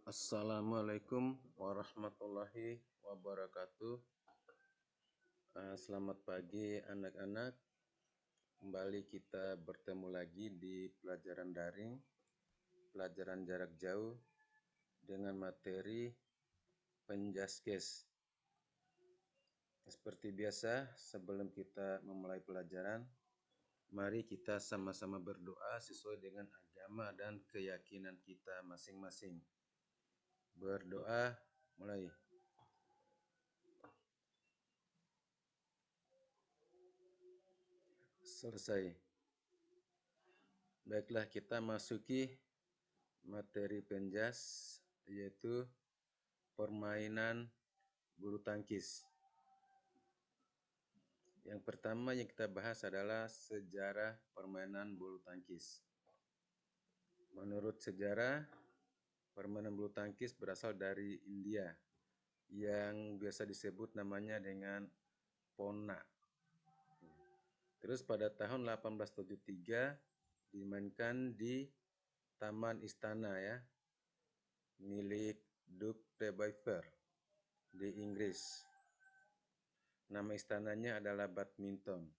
Assalamualaikum warahmatullahi wabarakatuh. Selamat pagi anak-anak. Kembali kita bertemu lagi di pelajaran daring, pelajaran jarak jauh dengan materi penjaskes. Seperti biasa, sebelum kita memulai pelajaran, mari kita sama-sama berdoa sesuai dengan agama dan keyakinan kita masing-masing. Berdoa, mulai. Selesai. Baiklah, kita masuki materi penjas, yaitu permainan bulu tangkis. Yang pertama yang kita bahas adalah sejarah permainan bulu tangkis. Menurut sejarah, permainan bulu tangkis berasal dari India, yang biasa disebut namanya dengan Pona. Terus pada tahun 1873 dimainkan di Taman Istana ya, milik Duke de Beaufort di Inggris. Nama istananya adalah badminton.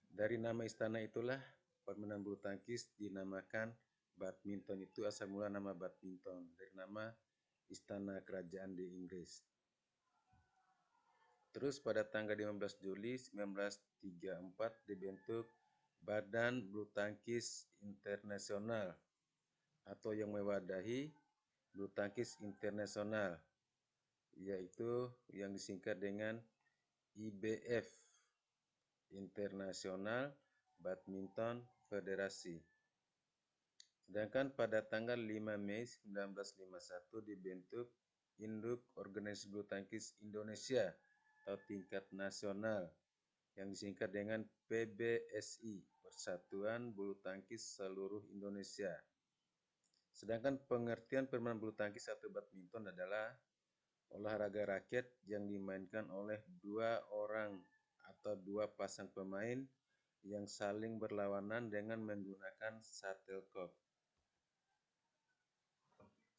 Dari nama istana itulah permainan bulu tangkis dinamakan badminton. Itu asal mula nama badminton dari nama istana kerajaan di Inggris. Terus pada tanggal 15 Juli 1934 dibentuk Badan Bulu Tangkis Internasional atau yang mewadahi bulu tangkis internasional, yaitu yang disingkat dengan IBF, International Badminton Federation. Sedangkan pada tanggal 5 Mei 1951 dibentuk Induk Organisasi Bulu Tangkis Indonesia atau tingkat nasional yang disingkat dengan PBSI, Persatuan Bulu Tangkis Seluruh Indonesia. Sedangkan pengertian permainan bulu tangkis atau badminton adalah olahraga raket yang dimainkan oleh dua orang atau dua pasang pemain yang saling berlawanan dengan menggunakan shuttlecock.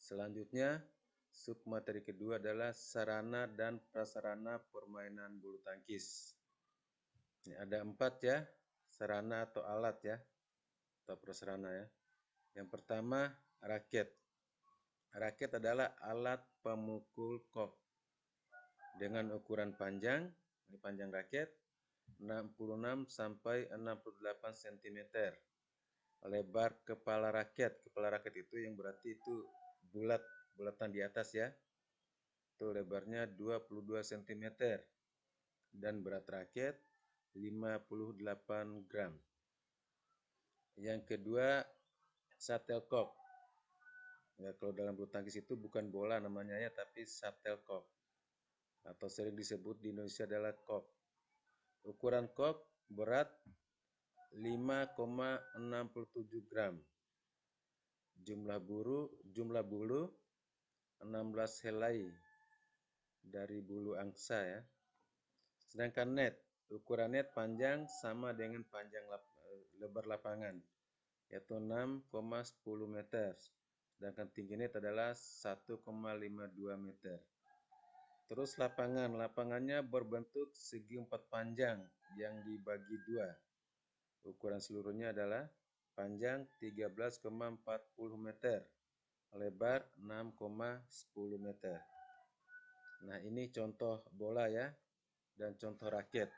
Selanjutnya, submateri kedua adalah sarana dan prasarana permainan bulu tangkis. Ini ada 4 ya, sarana atau alat ya, atau prasarana ya. Yang pertama, raket. Raket adalah alat pemukul kok dengan ukuran panjang, ini panjang raket, 66 sampai 68 cm. Lebar kepala raket. Kepala raket itu yang berarti itu bulatan di atas ya. Itu lebarnya 22 cm dan berat raket 58 gram. Yang kedua, shuttlecock. Ya, kalau dalam bulu tangkis itu bukan bola namanya ya, tapi shuttlecock. Atau sering disebut di Indonesia adalah kok. Ukuran kok berat 5,67 gram. Jumlah bulu 16 helai dari bulu angsa ya. Sedangkan net, ukuran net panjang sama dengan panjang lebar lapangan, yaitu 6,10 meter. Sedangkan tinggi net adalah 1,52 meter. Terus lapangannya berbentuk segi 4 panjang yang dibagi 2. Ukuran seluruhnya adalah panjang 13,40 meter, lebar 6,10 meter. Nah, ini contoh bola ya, dan contoh raket.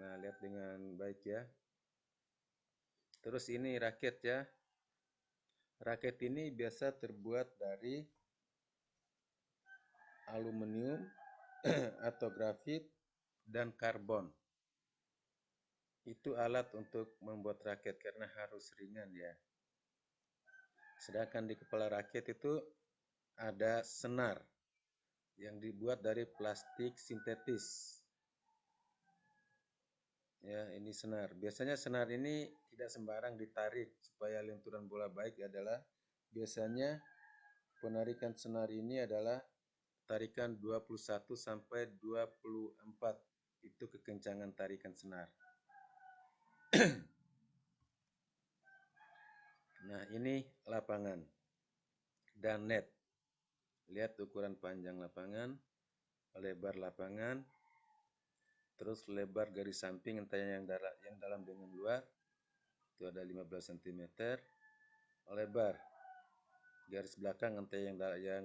Nah, lihat dengan baik ya. Terus ini raket ya. Raket ini biasa terbuat dari aluminium atau grafit dan karbon. Itu alat untuk membuat raket karena harus ringan ya. Sedangkan di kepala raket itu ada senar yang dibuat dari plastik sintetis. Ya, ini senar. Biasanya senar ini tidak sembarang ditarik supaya lenturan bola baik adalah biasanya penarikan senar ini adalah tarikan 21 sampai 24. Itu kekencangan tarikan senar. Nah, ini lapangan. dan net. Lihat ukuran panjang lapangan, lebar lapangan, terus lebar garis samping entah yang dalam dengan luar, itu ada 15 cm. Lebar garis belakang entah yang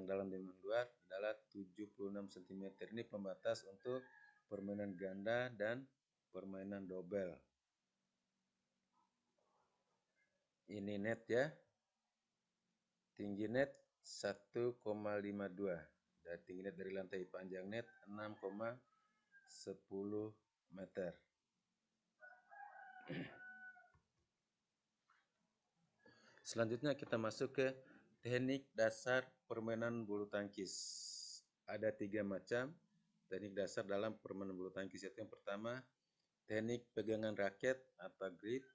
dalam dengan luar adalah 76 cm. Ini pembatas untuk permainan ganda dan permainan double. Ini net ya. Tinggi net 1,52. Dan tinggi net dari lantai panjang net 6,10 meter. Selanjutnya kita masuk ke teknik dasar permainan bulu tangkis. Ada 3 macam teknik dasar dalam permainan bulu tangkis. Yaitu yang pertama, teknik pegangan raket atau grip.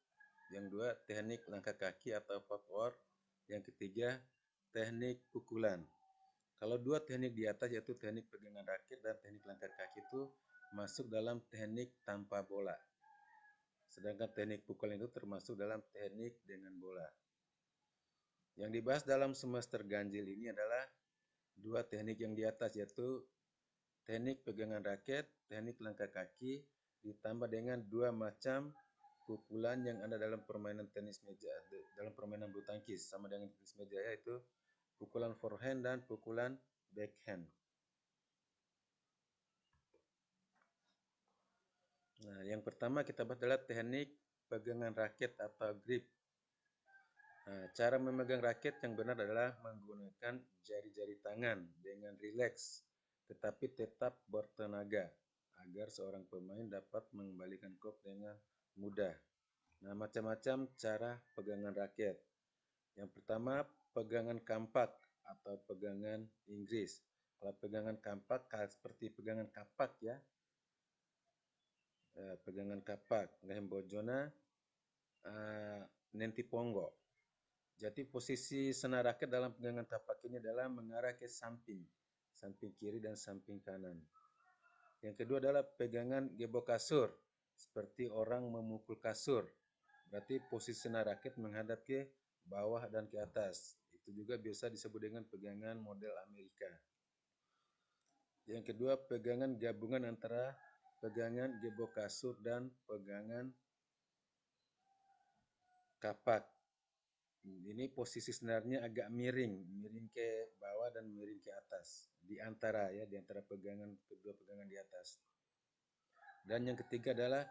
Yang kedua, teknik langkah kaki atau footwork. Yang ketiga, teknik pukulan. Kalau dua teknik di atas yaitu teknik pegangan raket dan teknik langkah kaki itu masuk dalam teknik tanpa bola. Sedangkan teknik pukulan itu termasuk dalam teknik dengan bola. Yang dibahas dalam semester ganjil ini adalah dua teknik yang di atas yaitu teknik pegangan raket, teknik langkah kaki, ditambah dengan dua macam pukulan yang ada dalam permainan tenis meja, dalam permainan bulu tangkis sama dengan tenis meja, yaitu pukulan forehand dan pukulan backhand. Nah, yang pertama kita bahas adalah teknik pegangan raket atau grip. Nah, cara memegang raket yang benar adalah menggunakan jari-jari tangan dengan rileks, tetapi tetap bertenaga agar seorang pemain dapat mengembalikan kop dengan mudah. Nah, macam-macam cara pegangan raket. Yang pertama, pegangan kampak atau pegangan Inggris. Kalau pegangan kampak seperti pegangan kapak ya. Pegangan kapak, ngembojona, nenti ponggo. Jadi posisi senar raket dalam pegangan kapak ini adalah mengarah ke samping, samping kiri dan samping kanan. Yang kedua adalah pegangan gebok kasur, seperti orang memukul kasur. Berarti posisi senar raket menghadap ke bawah dan ke atas. Itu juga biasa disebut dengan pegangan model Amerika. Yang kedua, pegangan gabungan antara pegangan gebok kasur dan pegangan kapak. Ini posisi senarnya agak miring ke bawah dan miring ke atas. Di antara pegangan kedua pegangan di atas. Dan yang ketiga adalah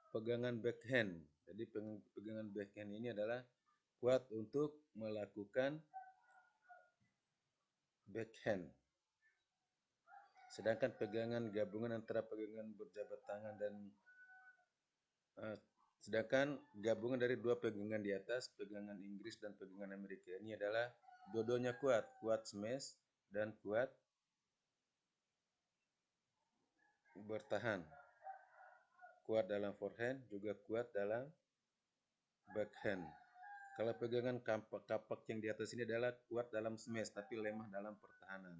pegangan backhand. Jadi pegangan backhand ini adalah kuat untuk melakukan backhand. Sedangkan pegangan gabungan antara pegangan berjabat tangan dan sedangkan gabungan dari dua pegangan di atas, pegangan Inggris dan pegangan Amerika ini adalah dua-duanya kuat smash dan kuat bertahan. Kuat dalam forehand, juga kuat dalam backhand. Kalau pegangan kapak yang di atas ini adalah kuat dalam smash tapi lemah dalam pertahanan.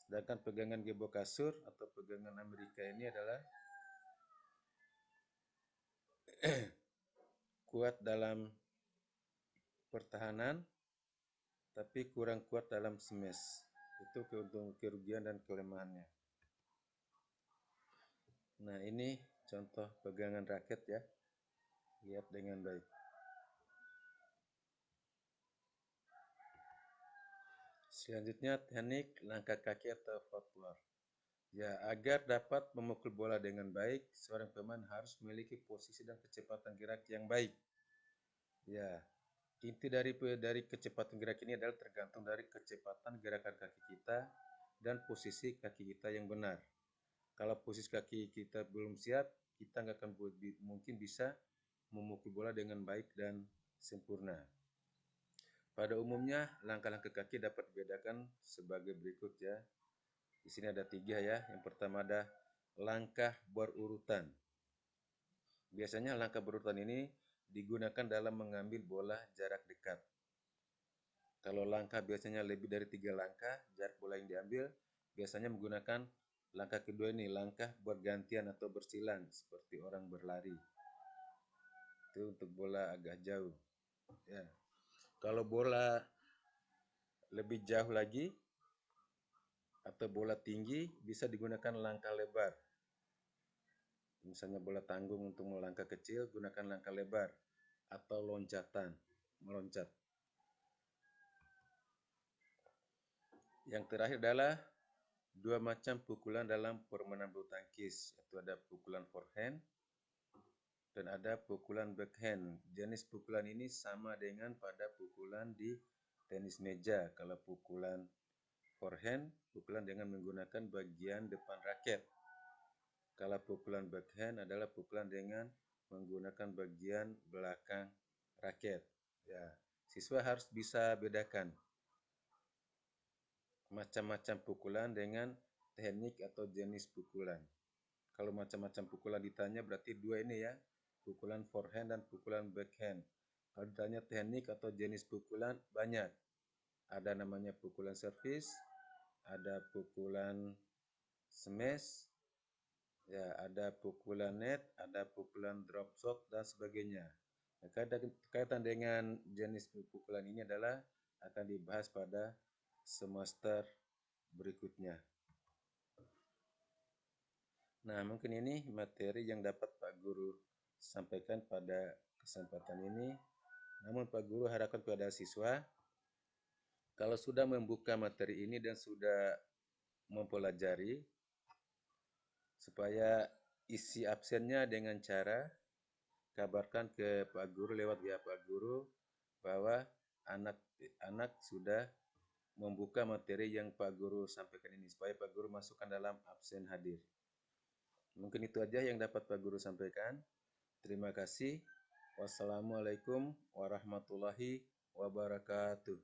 Sedangkan pegangan gebok kasur atau pegangan Amerika ini adalah kuat dalam pertahanan tapi kurang kuat dalam smash. Itu kerugian dan kelemahannya. Nah, ini contoh pegangan raket ya. Lihat dengan baik. Selanjutnya teknik langkah kaki atau footwork. Ya, agar dapat memukul bola dengan baik, seorang pemain harus memiliki posisi dan kecepatan gerak yang baik. Ya, inti dari kecepatan gerak ini adalah tergantung dari kecepatan gerakan kaki kita dan posisi kaki kita yang benar. Kalau posisi kaki kita belum siap, kita nggak akan mungkin bisa memukul bola dengan baik dan sempurna. Pada umumnya, langkah-langkah kaki dapat dibedakan sebagai berikut ya. Di sini ada 3 ya. Yang pertama ada langkah berurutan. Biasanya langkah berurutan ini digunakan dalam mengambil bola jarak dekat. Kalau langkah biasanya lebih dari 3 langkah, jarak bola yang diambil biasanya menggunakan langkah kedua ini, langkah bergantian atau bersilang seperti orang berlari. Itu untuk bola agak jauh. Ya. Kalau bola lebih jauh lagi atau bola tinggi bisa digunakan langkah lebar. Misalnya bola tanggung untuk melangkah kecil, gunakan langkah lebar atau loncatan, meloncat. Yang terakhir adalah dua macam pukulan dalam permainan bulu tangkis, yaitu ada pukulan forehand dan ada pukulan backhand. Jenis pukulan ini sama dengan pada pukulan di tenis meja. Kalau pukulan forehand, pukulan dengan menggunakan bagian depan raket. Kalau pukulan backhand adalah pukulan dengan menggunakan bagian belakang raket. Ya, siswa harus bisa bedakan macam-macam pukulan dengan teknik atau jenis pukulan. Kalau macam-macam pukulan ditanya berarti dua ini ya, pukulan forehand dan pukulan backhand. Kalau ditanya teknik atau jenis pukulan banyak. Ada namanya pukulan servis, ada pukulan smash, ya ada pukulan net, ada pukulan drop shot dan sebagainya. Kaitan dengan jenis pukulan ini adalah akan dibahas pada semester berikutnya. Nah, mungkin ini materi yang dapat Pak Guru sampaikan pada kesempatan ini. Namun Pak Guru harapkan kepada siswa, kalau sudah membuka materi ini dan sudah mempelajari, supaya isi absennya dengan cara kabarkan ke Pak Guru lewat WA Pak Guru bahwa anak-anak sudah membuka materi yang Pak Guru sampaikan ini, supaya Pak Guru masukkan dalam absen hadir. Mungkin itu aja yang dapat Pak Guru sampaikan. Terima kasih. Wassalamualaikum warahmatullahi wabarakatuh.